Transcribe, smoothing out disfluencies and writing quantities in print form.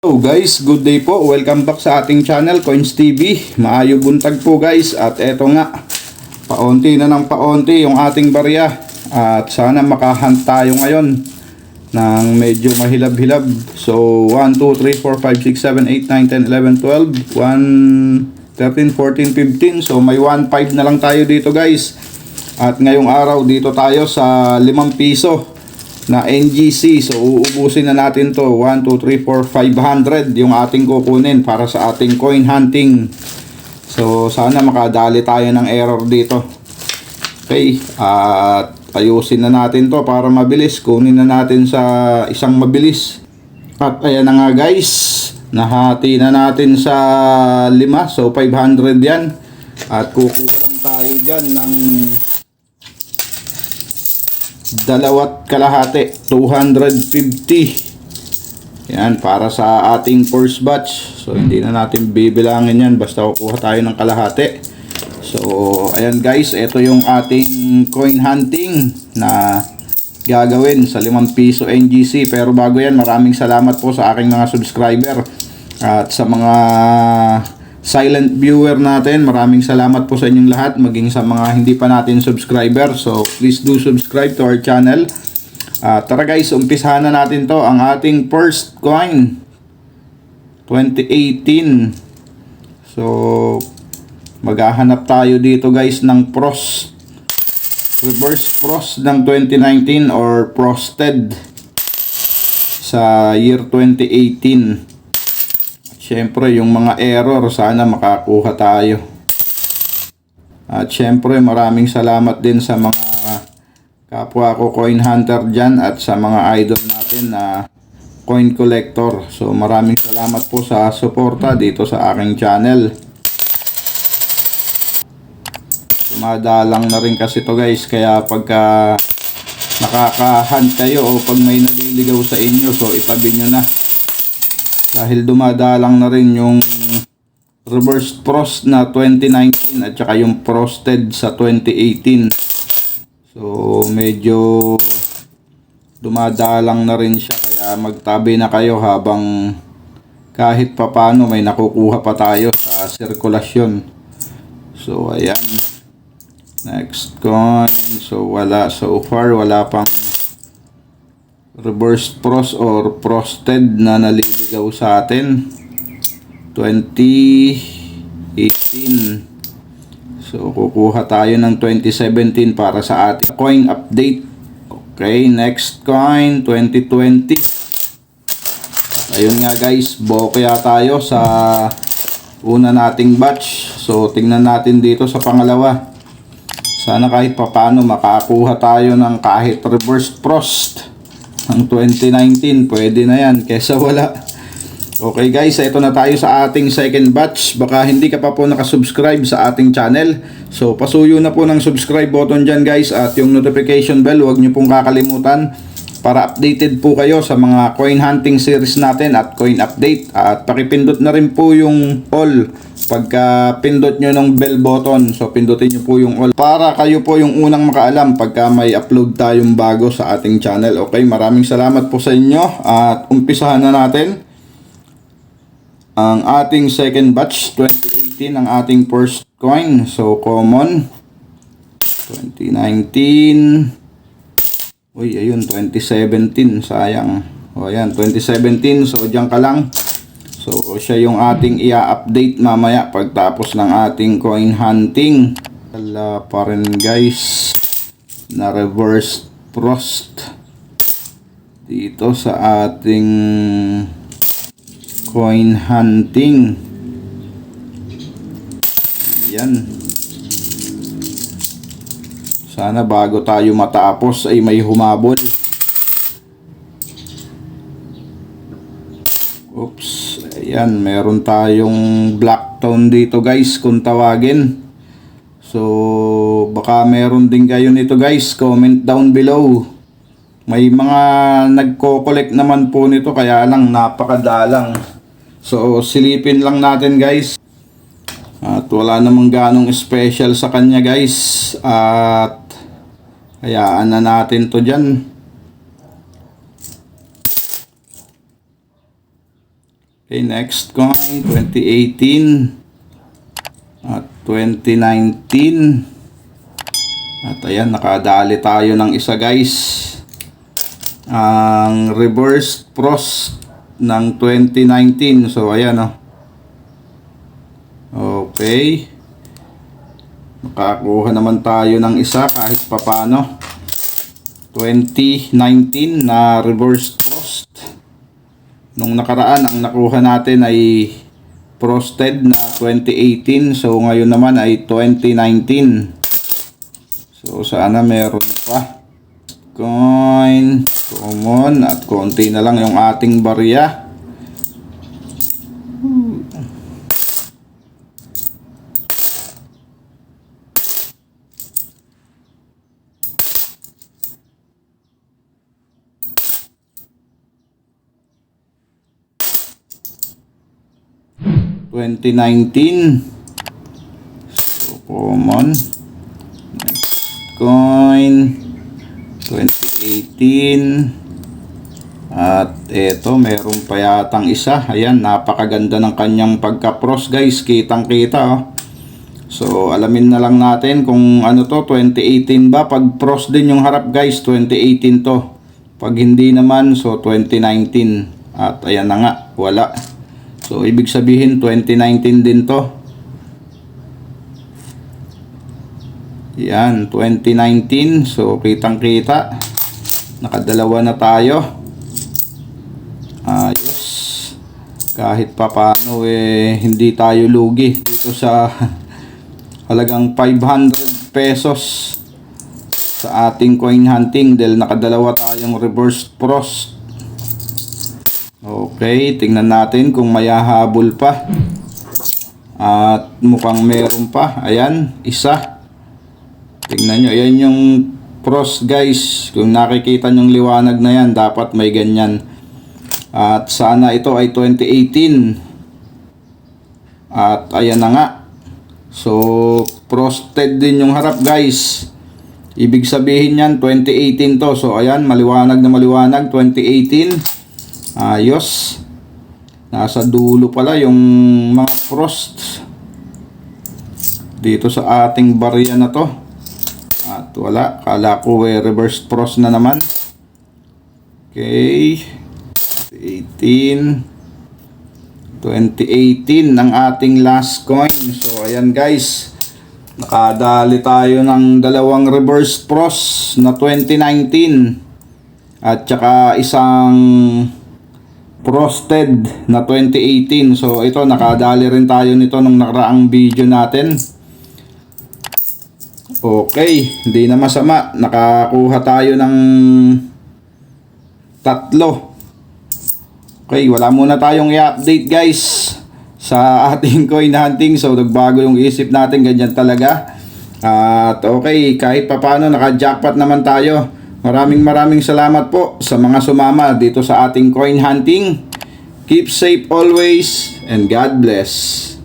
Hello guys, good day po. Welcome back sa ating channel, Coins TV. Maayong buntag po guys. At eto nga, paunti na ng paunti yung ating barya. At sana makahunt tayo ngayon ng medyo mahilab-hilab. So 1, 2, 3, 4, 5, 6, 7, 8, 9, 10, 11, 12, 1, 13, 14, 15. So may 1.5 na lang tayo dito guys. At ngayong araw dito tayo sa 5 piso na NGC. So uubusin na natin to. 1, 2, 3, 4, 500 yung ating kukunin para sa ating coin hunting. So sana makadali tayo ng error dito. Okay, at ayusin na natin to para mabilis. Kunin na natin sa isang mabilis. At ayan na nga guys, nahati na natin sa 5. So 500 yan. At kukuha lang tayo dyan ng 2.5, 250. Yan para sa ating first batch. So hindi na natin bibilangin yan, basta kukuha tayo ng kalahati. So ayan guys, ito yung ating coin hunting na gagawin sa 5 piso NGC. Pero bago yan, maraming salamat po sa aking mga subscriber at sa mga silent viewer natin. Maraming salamat po sa inyong lahat, maging sa mga hindi pa natin subscriber. So please do subscribe to our channel. Tara guys, umpisahan na natin to. Ang ating first coin 2018. So maghahanap tayo dito guys ng reverse pros ng 2019 or frosted sa year 2018. Siyempre, yung mga error, sana makakuha tayo. At siyempre, maraming salamat din sa mga kapwa ko coin hunter dyan at sa mga idol natin na coin collector. So, maraming salamat po sa suporta dito sa aking channel. Dumadalang na rin kasi to guys, kaya pagka nakaka-hunt kayo o pag may naliligaw sa inyo, so itabi nyo na. Dahil dumadalang na rin yung reverse frost na 2019 at saka yung frosted sa 2018. So medyo dumadalang na rin siya, kaya magtabi na kayo habang kahit papano may nakukuha pa tayo sa sirkulasyon. So ayan, next coin. So wala, so far wala pang reverse frost or frosted na naliligaw sa atin. 2018. So kukuha tayo ng 2017 para sa ating coin update. Okay, next coin 2020. Ayun nga guys, bokya tayo sa una nating batch. So tingnan natin dito sa pangalawa. Sana kahit papano makakuha tayo ng kahit reverse frost ang 2019, pwede na yan kesa wala. Okay guys, ito na tayo sa ating second batch. Baka hindi ka pa po nakasubscribe sa ating channel, so pasuyo na po ng subscribe button dyan guys, at yung notification bell huwag nyo pong kakalimutan para updated po kayo sa mga coin hunting series natin at coin update. At pakipindot na rin po yung all pagka pindot nyo ng bell button. So pindutin nyo po yung all para kayo po yung unang makaalam pagka may upload tayong bago sa ating channel. Okay, maraming salamat po sa inyo at umpisahan na natin ang ating second batch 2018, ang ating first coin. So common 2019. Uy, ayun, 2017, sayang. O ayan, 2017, so diyan ka lang. So siya yung ating i-update mamaya pagtapos ng ating coin hunting. Wala pa rin guys na reverse frost dito sa ating coin hunting. Yan. Sana bago tayo matapos ay may humabol. Oops. Ayan, meron tayong black tone dito guys kung tawagin. So baka meron din kayo nito guys, comment down below. May mga nagko-collect naman po nito, kaya lang napakadalang. So silipin lang natin guys. At wala namang ganong special sa kanya guys. At hayaan na natin to dyan. Okay, next coin, 2018 at 2019. At ayan, nakadali tayo ng isa guys. Ang reverse frost ng 2019. So ayan o. Okay. Nakakuha naman tayo ng isa kahit papano. 2019 na reverse frost. Nung nakaraan, ang nakuha natin ay frosted na 2018. So ngayon naman ay 2019. So sana meron pa. Coin, common, at konti na lang yung ating barya. $2019. So common. Next coin, 2018. At eto, meron pa yatang isa. Ayan, napakaganda ng kanyang pagka-pros guys. Kitang kita oh. So alamin na lang natin kung ano to, 2018 ba. Pag pros din yung harap guys, 2018 to. Pag hindi naman, so 2019. At ayan na nga, wala. So ibig sabihin 2019 din to. Yan, 2019. So kitang kita. Nakadalawa na tayo. Ayos. Kahit papaano hindi tayo lugi dito sa halagang 500 pesos sa ating coin hunting dahil nakadalawa tayong reverse frost. Okay, tingnan natin kung may hahabol pa. At mukhang meron pa. Ayan, isa. Tingnan nyo, ayan yung frost guys. Kung nakikita nyong liwanag na yan, dapat may ganyan. At sana ito ay 2018. At ayan na nga. So, frosted din yung harap guys. Ibig sabihin yan, 2018 to. So, ayan, maliwanag na maliwanag, 2018. Ayos. Nasa dulo pala yung mga frost dito sa ating barya na to. At wala. Kala ko reverse frost na naman. Okay. 2018 ang ating last coin. So ayan guys, nakadali tayo ng dalawang reverse frost na 2019 at saka isang frosted na 2018. So ito, nakadali rin tayo nito nung nakaraang video natin. Okay, hindi na masama. Nakakuha tayo ng tatlo. Okay, wala muna tayong i-update guys sa ating coin hunting. So nagbago yung isip natin, ganyan talaga. At okay, kahit papano naka-jackpot naman tayo. Maraming salamat po sa mga sumama dito sa ating coin hunting. Keep safe always and God bless.